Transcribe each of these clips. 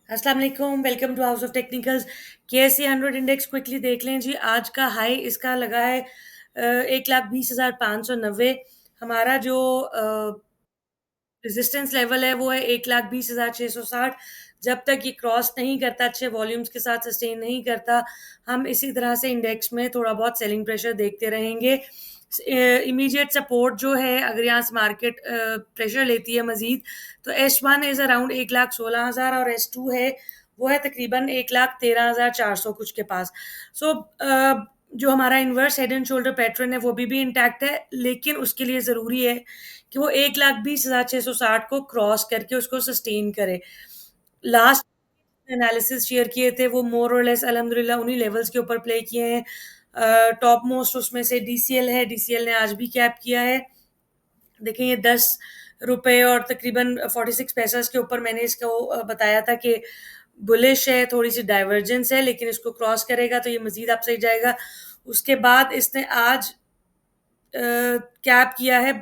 अस्सलाम वालेकुम, welcome to house of technicals. KSA 100 index quickly देख लें जी। आज का हाई इसका लगा है 1,20,590। हमारा जो रेजिस्टेंस लेवल है वो है 1,20,660। जब तक ये क्रॉस नहीं करता, अच्छे वॉल्यूम्स के साथ सस्टेन नहीं करता, हम इसी तरह से इंडेक्स में थोड़ा बहुत सेलिंग प्रेशर देखते रहेंगे। इमीडिएट सपोर्ट जो है, अगर यहाँ से मार्केट प्रेशर लेती है मजीद, तो S1 इज अराउंड 1,16,000 और S2 है वो है तकरीबन 1,13,400 कुछ के पास। सो जो हमारा inverse head and shoulder pattern है वो भी इंटैक्ट है, लेकिन उसके लिए ज़रूरी है कि वो 1,20,660 को क्रॉस करके उसको सस्टेन करे। लास्ट एनालिसिस शेयर किए थे वो मोर और लेस अल्हम्दुलिल्लाह उन्हीं लेवल्स के ऊपर प्ले किए हैं। टॉप मोस्ट उसमें से डीसीएल है, डीसीएल ने आज भी कैप किया है। देखें, ये 10 रुपए और तकरीबन 46 पैसे के ऊपर मैंने इसको बताया था कि बुलिश है, थोड़ी सी डाइवर्जेंस है, लेकिन इसको क्रॉस करेगा तो ये मजीद अपसाइड जाएगा। उसके बाद इसने आज कैप किया है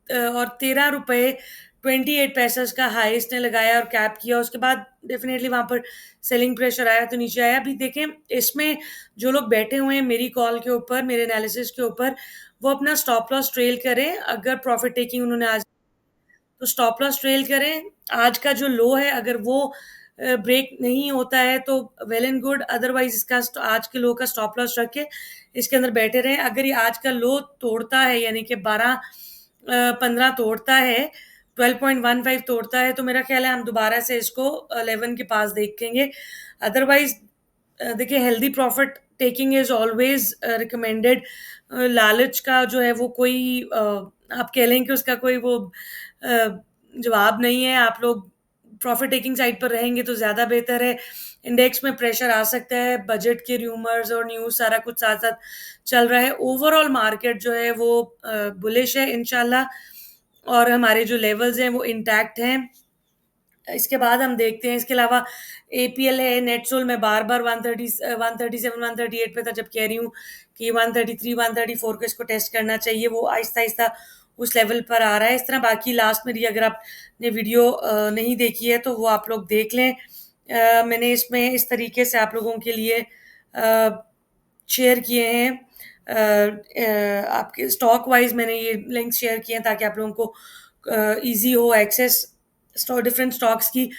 और 13 रुपए 28 पैसे का हाई इसने लगाया और कैप किया। उसके बाद डेफिनेटली वहां पर सेलिंग प्रेशर आया तो नीचे आया। अभी देखें, इसमें जो लोग बैठे हुए हैं मेरी कॉल के ऊपर, मेरे एनालिसिस के ऊपर, वो अपना स्टॉप लॉस ट्रेल करें। अगर प्रॉफिट टेकिंग उन्होंने आज, तो स्टॉप लॉस ट्रेल करें। आज का जो लो है अगर वो ब्रेक नहीं होता है तो वेल एंड गुड, अदरवाइज इसका आज के लो का स्टॉप लॉस रख के इसके अंदर बैठे रहें। अगर ये आज का लो तोड़ता है, यानी कि 12-15 तोड़ता है, 12.15 तोड़ता है, तो मेरा ख्याल है हम दोबारा से इसको 11 के पास देखेंगे। अदरवाइज देखिए, healthy profit taking is always recommended. लालच का जो है वो कोई आप कह लें कि उसका कोई वो जवाब नहीं है। आप लोग प्रॉफिट टेकिंग साइड पर रहेंगे तो ज़्यादा बेहतर है। इंडेक्स में प्रेशर आ सकता है, बजट के रूमर्स और न्यूज़ सारा कुछ साथ साथ चल रहा है। ओवरऑल मार्केट जो है वो बुलिश है इंशाल्लाह, और हमारे जो लेवल्स हैं वो इंटैक्ट हैं। इसके बाद हम देखते हैं, इसके अलावा एपीएल है, नेटसोल में बार बार 137 138 पे था, जब कह रही हूँ कि 133 134 को इसको टेस्ट करना चाहिए, वो आहिस्ता आहिस्ता उस लेवल पर आ रहा है। इस तरह बाकी लास्ट मेरी अगर आपने वीडियो नहीं देखी है तो वो आप लोग देख लें। मैंने इसमें इस तरीके से आप लोगों के लिए शेयर किए हैं। आपके स्टॉक वाइज मैंने ये लिंक्स शेयर किए हैं ताकि आप लोगों को ईजी हो एक्सेस डिफरेंट स्टॉक्स की।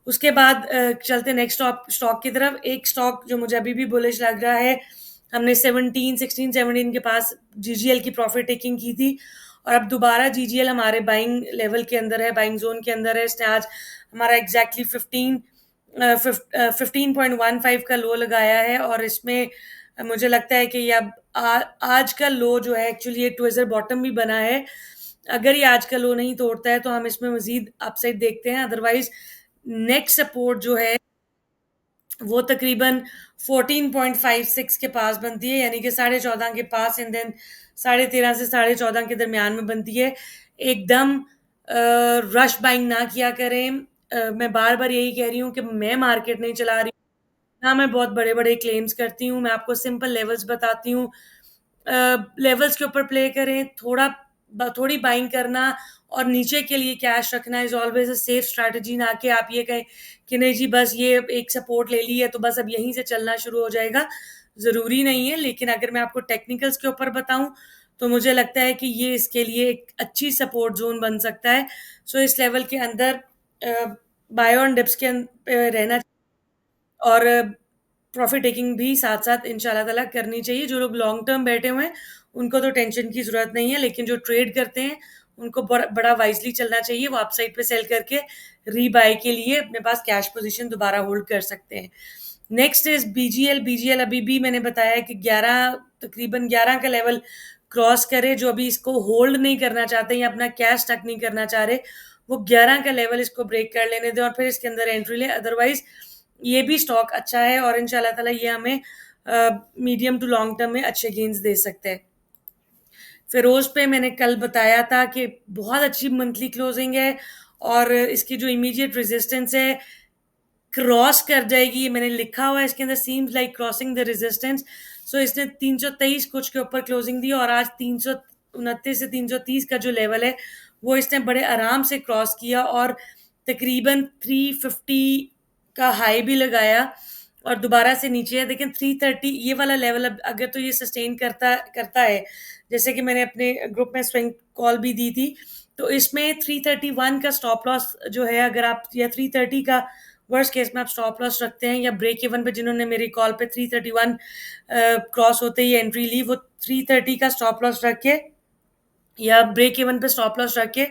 उसके बाद चलते नेक्स्ट स्टॉक की तरफ। एक स्टॉक जो मुझे अभी भी बुलिश लग रहा है, हमने 17 के पास जीजीएल की प्रॉफिट टेकिंग की थी और अब दोबारा जीजीएल हमारे बाइंग लेवल के अंदर है, बाइंग जोन के अंदर है। इसने आज हमारा एग्जैक्टली 15.15 का लो लगाया है और इसमें मुझे लगता है कि ये अब आज का लो जो है, एक्चुअली ये ट्विज़र बॉटम भी बना है। अगर ये आज का लो नहीं तोड़ता है तो हम इसमें मजीद अपसाइड देखते हैं। अदरवाइज नेक्स्ट सपोर्ट जो है वो तकरीबन 14.56 के पास बनती है, यानी कि 14.5 के पास, एंड देन 13.5 से 14.5 के दरमियान में बनती है। एकदम रश बाइंग ना किया करें। मैं बार बार यही कह रही हूँ कि मैं मार्केट नहीं चला रही, ना मैं बहुत बड़े बड़े क्लेम्स करती हूँ। मैं आपको सिंपल लेवल्स बताती हूँ। लेवल्स के ऊपर प्ले करें, थोड़ी बाइंग करना और नीचे के लिए कैश रखना is always a safe strategy. ना कि आप ये कहें कि नहीं जी, बस ये एक सपोर्ट ले ली है तो बस अब यहीं से चलना शुरू हो जाएगा। ज़रूरी नहीं है, लेकिन अगर मैं आपको टेक्निकल्स के ऊपर बताऊं तो मुझे लगता है कि ये इसके लिए एक अच्छी सपोर्ट जोन बन सकता है। सो इस लेवल के अंदर बाय ऑन डिप्स के रहना और प्रॉफिट टेकिंग भी साथ-साथ इंशाल्लाह ताला करनी चाहिए। जो लोग लॉन्ग टर्म बैठे हुए हैं, उनको तो टेंशन की ज़रूरत नहीं है, लेकिन जो ट्रेड करते हैं, उनको बड़ा वाइज़ली चलना चाहिए। वो अपसाइड पे सेल करके रीबाय के लिए अपने पास कैश पोज़ीशन दोबारा होल्ड कर सकते हैं। Next is BGL. बीजीएल अभी भी मैंने बताया कि 11, तकरीबन 11 का लेवल क्रॉस करे। जो अभी इसको होल्ड नहीं करना चाहते या अपना कैश स्टक नहीं करना चाह रहे, वो 11 का लेवल इसको ब्रेक कर लेने दें और फिर इसके अंदर एंट्री लें। अदरवाइज़ ये भी स्टॉक अच्छा है और इंशाल्लाह ताला ये हमें मीडियम टू लॉन्ग टर्म में अच्छे गेन्स दे सकते हैं। फिरोज पे मैंने कल बताया था कि बहुत अच्छी मंथली क्लोजिंग है और इसकी जो इमीडिएट रेजिस्टेंस है क्रॉस कर जाएगी, ये मैंने लिखा हुआ है इसके अंदर, seems like crossing the resistance. So इसने 323 कुछ के ऊपर क्लोजिंग दी और आज 329 से 330 का जो लेवल है वो इसने बड़े आराम से क्रॉस किया और तकरीबन 350 का हाई भी लगाया और दोबारा से नीचे है। देखें 330 ये वाला लेवल, अब अगर तो ये सस्टेन करता करता है, जैसे कि मैंने अपने ग्रुप में स्विंग कॉल भी दी थी, तो इसमें 331 का स्टॉप लॉस जो है, अगर आप या 330 का वर्स्ट केस में आप स्टॉप लॉस रखते हैं, या ब्रेक इवन पे जिन्होंने मेरी कॉल पे 331 क्रॉस होते ही एंट्री ली, वो 330 का स्टॉप लॉस रख के या ब्रेक इवन पे स्टॉप लॉस रख के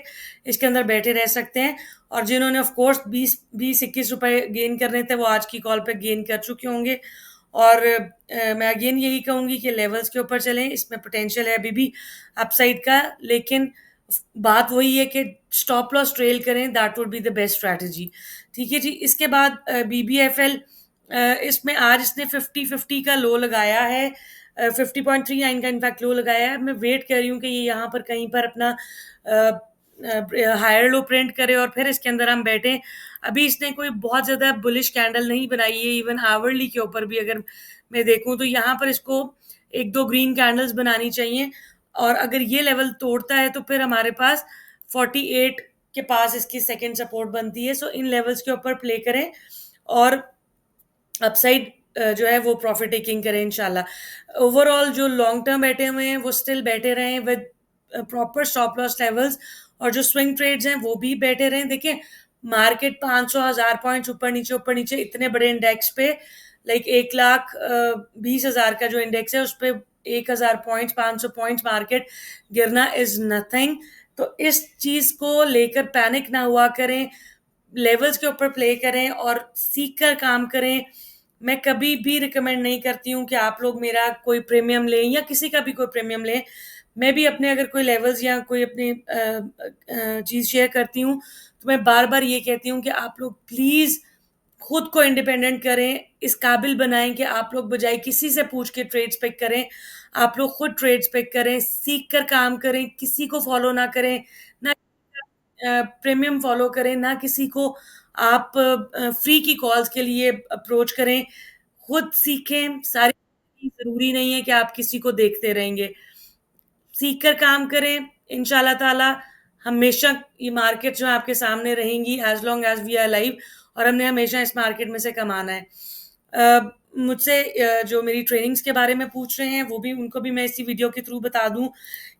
इसके अंदर बैठे रह सकते हैं। और जिन्होंने ऑफ कोर्स 20-21 रुपए गेन करने थे, वो आज की कॉल पे गेन कर चुके होंगे। और मैं अगेन यही कहूंगी कि लेवल्स के ऊपर चलें, इसमें पोटेंशियल है अभी भी अपसाइड का, लेकिन बात वही है कि स्टॉप लॉस ट्रेल करें, that would be the best strategy. ठीक है जी। इसके बाद BBFL, इसमें आज इसने 50-50 का लो लगाया है, 50.39 का इनफैक्ट लो लगाया है। मैं वेट कर रही हूँ कि ये यहाँ पर कहीं पर अपना हायर लो प्रिंट करे और फिर इसके अंदर हम बैठे। अभी इसने कोई बहुत ज्यादा बुलिश कैंडल नहीं बनाई है, इवन आवरली के ऊपर भी अगर मैं देखूं तो यहाँ पर इसको एक दो ग्रीन कैंडल्स बनानी चाहिए, और अगर ये लेवल तोड़ता है तो फिर हमारे पास 48 के पास इसकी सेकंड सपोर्ट बनती है। सो इन लेवल्स के ऊपर प्ले करें और अपसाइड जो है वो प्रॉफिट टेकिंग करें इंशाल्लाह। ओवरऑल जो लॉन्ग टर्म बैठे हुए हैं वो स्टिल बैठे रहें with proper stop loss levels, और जो स्विंग ट्रेड्स हैं वो भी बैठे रहें। देखिए मार्केट 500,000 पॉइंट्स ऊपर नीचे इतने बड़े इंडेक्स पे, लाइक 1,20,000 का जो इंडेक्स है उस पर 1,000 पॉइंट्स, 500 पॉइंट्स मार्केट गिरना इज नथिंग। तो इस चीज को लेकर पैनिक ना हुआ करें, लेवल्स के ऊपर प्ले करें और सीख कर काम करें। मैं कभी भी रिकमेंड नहीं करती हूँ कि आप लोग मेरा कोई प्रीमियम लें या किसी का भी कोई प्रीमियम लें। मैं भी अपने अगर कोई लेवल्स या कोई अपनी चीज शेयर करती हूँ तो मैं बार बार ये कहती हूँ कि आप लोग प्लीज खुद को इंडिपेंडेंट करें, इस काबिल बनाएं कि आप लोग बजाय किसी से पूछ के ट्रेड्स पिक करें, आप लोग खुद ट्रेड्स पिक करें, सीख कर काम करें, किसी को फॉलो ना करें, ना प्रीमियम फॉलो करें, ना किसी को आप फ्री की कॉल्स के लिए अप्रोच करें। खुद सीखें, सारी जरूरी नहीं है कि आप किसी को देखते रहेंगे। सीख कर काम करें, इंशाल्लाह ताला हमेशा ये मार्केट जो है आपके सामने रहेंगी as long as we are live, और हमने हमेशा इस मार्केट में से कमाना है। मुझसे जो मेरी ट्रेनिंग्स के बारे में पूछ रहे हैं वो भी, उनको भी मैं इसी वीडियो के थ्रू बता दूं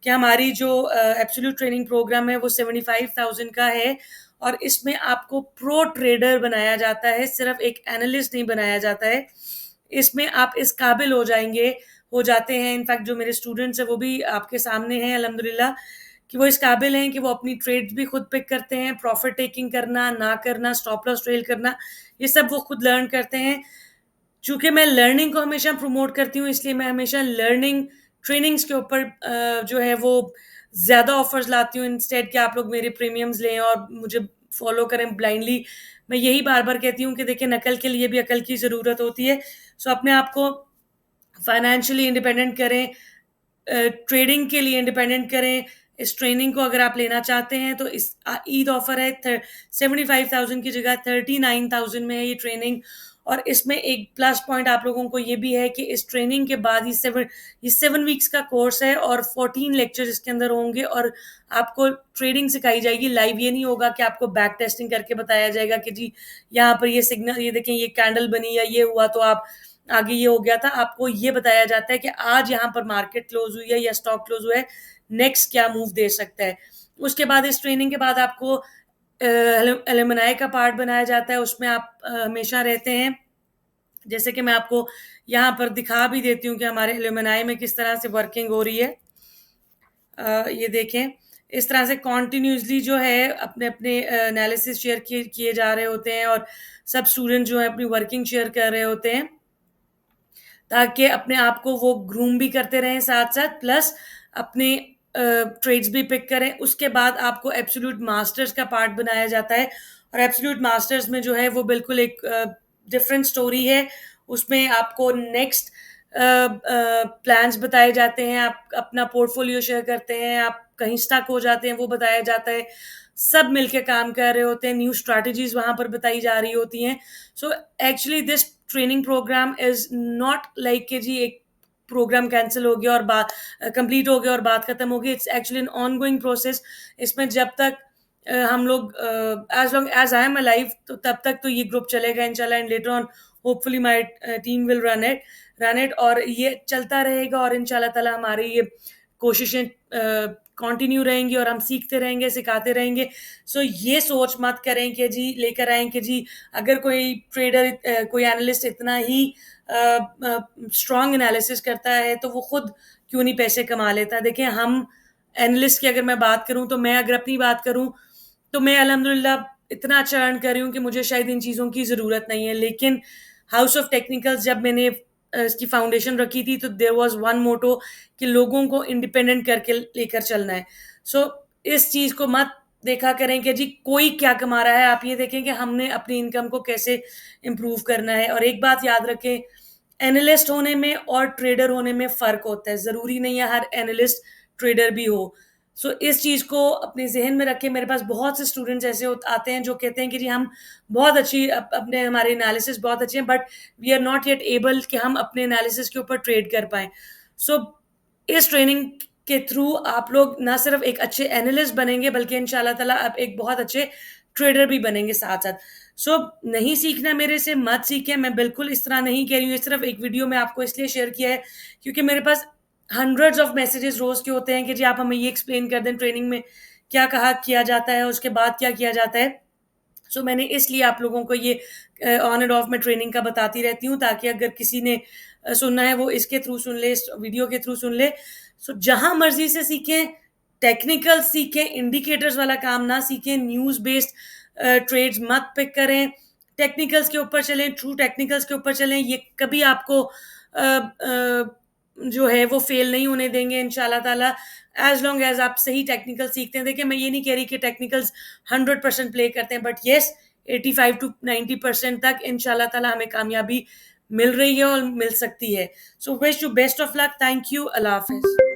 कि हमारी जो एब्सोल्यूट ट्रेनिंग प्रोग्राम है वो 75,000 का है, और इसमें आपको प्रो ट्रेडर बनाया जाता है, सिर्फ एक एनालिस्ट नहीं बनाया जाता है। इसमें आप इस काबिल हो जाते हैं, इनफैक्ट जो मेरे स्टूडेंट्स हैं वो भी आपके सामने हैं अल्हम्दुलिल्लाह, कि वो इस काबिल हैं कि वो अपनी ट्रेड्स भी खुद पिक करते हैं, प्रॉफिट टेकिंग करना ना करना, स्टॉप लॉस ट्रेल करना, ये सब वो खुद लर्न करते हैं। चूंकि मैं लर्निंग को हमेशा प्रमोट करती हूँ, इसलिए मैं हमेशा लर्निंग ट्रेनिंग्स के ऊपर जो है वो ज्यादा ऑफर्स लाती हूँ, इंस्टेड कि आप लोग मेरे प्रीमियम्स लें और मुझे फॉलो करें ब्लाइंडली। मैं यही बार बार कहती हूँ कि देखिए नकल के लिए भी अकल की जरूरत होती है। सो अपने आप को फाइनेंशियली इंडिपेंडेंट करें, ट्रेडिंग के लिए इंडिपेंडेंट करें। इस ट्रेनिंग को अगर आप लेना चाहते हैं तो इस ईद ऑफर है, 75,000 की जगह 39,000 में है ये ट्रेनिंग। और इसमें एक प्लस पॉइंट आप लोगों को ये भी है कि इस ट्रेनिंग के बाद ये 7 वीक्स का कोर्स है और 14 लेक्चर इसके अंदर होंगे, और आपको ट्रेडिंग सिखाई जाएगी लाइव। ये नहीं होगा कि आपको बैक टेस्टिंग करके बताया जाएगा कि जी यहाँ पर ये सिग्नल, ये देखें ये कैंडल बनी या ये हुआ तो आप आगे ये हो गया था। आपको ये बताया जाता है कि आज यहाँ पर मार्केट क्लोज हुई है या स्टॉक क्लोज हुआ है, नेक्स्ट क्या मूव दे सकता है। उसके बाद इस ट्रेनिंग के बाद आपको एलुमनाई का पार्ट बनाया जाता है, उसमें आप हमेशा रहते हैं। जैसे कि मैं आपको यहाँ पर दिखा भी देती हूँ कि हमारे एलुमनाई में किस तरह से वर्किंग हो रही है। ये देखें, इस तरह से कॉन्टिन्यूसली जो है अपने अपने एनालिसिस शेयर किए जा रहे होते हैं, और सब स्टूडेंट जो है अपनी वर्किंग शेयर कर रहे होते हैं, ताकि अपने आप को वो ग्रूम भी करते रहें साथ साथ, प्लस अपने ट्रेड्स भी पिक करें। उसके बाद आपको एब्सोल्यूट मास्टर्स का पार्ट बनाया जाता है, और एब्सोल्यूट मास्टर्स में जो है वो बिल्कुल एक डिफरेंट स्टोरी है। उसमें आपको नेक्स्ट प्लान्स बताए जाते हैं, आप अपना पोर्टफोलियो शेयर करते हैं, आप कहीं स्टक हो जाते हैं वो बताया जाता है, सब मिलके काम कर रहे होते हैं, न्यू स्ट्रैटेजीज वहां पर बताई जा रही होती हैं। So actually this training programme is not like कि जी एक प्रोग्राम कैंसिल हो गया और बात कंप्लीट हो गया और बात खत्म हो गई। It's actually an on going process. इसमें जब तक हम लोग as long as I am alive तो तब तक तो ये ग्रुप चलेगा इंशाल्लाह, and later on hopefully my team will run it और ये चलता रहेगा और इंशाल्लाह ताला हमारी ये कोशिशें कंटिन्यू रहेंगी और हम सीखते रहेंगे, सिखाते रहेंगे। सो ये सोच मत करें कि जी लेकर आएँ कि जी अगर कोई ट्रेडर कोई एनालिस्ट इतना ही स्ट्रॉन्ग एनालिसिस करता है तो वो खुद क्यों नहीं पैसे कमा लेता। देखिए हम एनालिस्ट की अगर मैं बात करूँ तो मैं अगर अपनी बात करूँ तो मैं अल्हम्दुलिल्लाह इतना अच्छा अर्न कर रही हूँ कि मुझे शायद इन चीज़ों की ज़रूरत नहीं है। लेकिन हाउस ऑफ टेक्निकल्स जब मैंने इसकी फाउंडेशन रखी थी तो देयर वाज़ वन मोटो कि लोगों को इंडिपेंडेंट करके लेकर चलना है। सो इस चीज़ को मत देखा करें कि जी कोई क्या कमा रहा है, आप ये देखें कि हमने अपनी इनकम को कैसे इम्प्रूव करना है। और एक बात याद रखें, एनालिस्ट होने में और ट्रेडर होने में फ़र्क होता है। ज़रूरी नहीं है हर एनालिस्ट ट्रेडर भी हो। सो इस चीज़ को अपने ज़हन में रखें। मेरे पास बहुत से स्टूडेंट्स ऐसे आते हैं जो कहते हैं कि जी हम बहुत अच्छी अपने हमारे एनालिसिस बहुत अच्छे हैं but we are not yet able कि हम अपने एनालिसिस के ऊपर ट्रेड कर पाएँ। सो इस ट्रेनिंग के थ्रू आप लोग ना सिर्फ एक अच्छे एनालिस्ट बनेंगे बल्कि इंशाल्लाह ताला आप एक बहुत अच्छे ट्रेडर भी बनेंगे साथ-साथ। सो नहीं सीखना मेरे से मत सीखें, मैं बिल्कुल इस तरह नहीं कह रही हूँ, ये सिर्फ एक वीडियो में आपको इसलिए शेयर किया है क्योंकि मेरे पास हंड्रेड्स ऑफ मैसेजेस रोज़ के होते हैं कि जी आप हमें ये एक्सप्लेन कर दें ट्रेनिंग में क्या कहा किया जाता है, उसके बाद क्या किया जाता है। सो मैंने इसलिए आप लोगों को ये ऑन एंड ऑफ मैं ट्रेनिंग का बताती रहती हूँ ताकि अगर किसी ने सुनना है वो इसके थ्रू सुन ले, इस वीडियो के थ्रू सुन ले। सो जहाँ मर्ज़ी से सीखें, टेक्निकल सीखें, इंडिकेटर्स वाला काम ना सीखें, न्यूज़ बेस्ड ट्रेड्स मत पिक करें, टेक्निकल्स के ऊपर चलें, ट्रू टेक्निकल्स के ऊपर चलें, ये कभी आपको जो है वो फ़ेल नहीं होने देंगे इंशाल्लाह ताला, एज़ लॉन्ग एज़ आप सही टेक्निकल सीखते हैं। देखिए मैं ये नहीं कह रही कि टेक्निकल्स 100% प्ले करते हैं बट येस 85 टू 90% तक इंशाल्लाह ताला हमें कामयाबी मिल रही है और मिल सकती है। So wish you best of luck. Thank you. अल्लाह हाफ़िज़।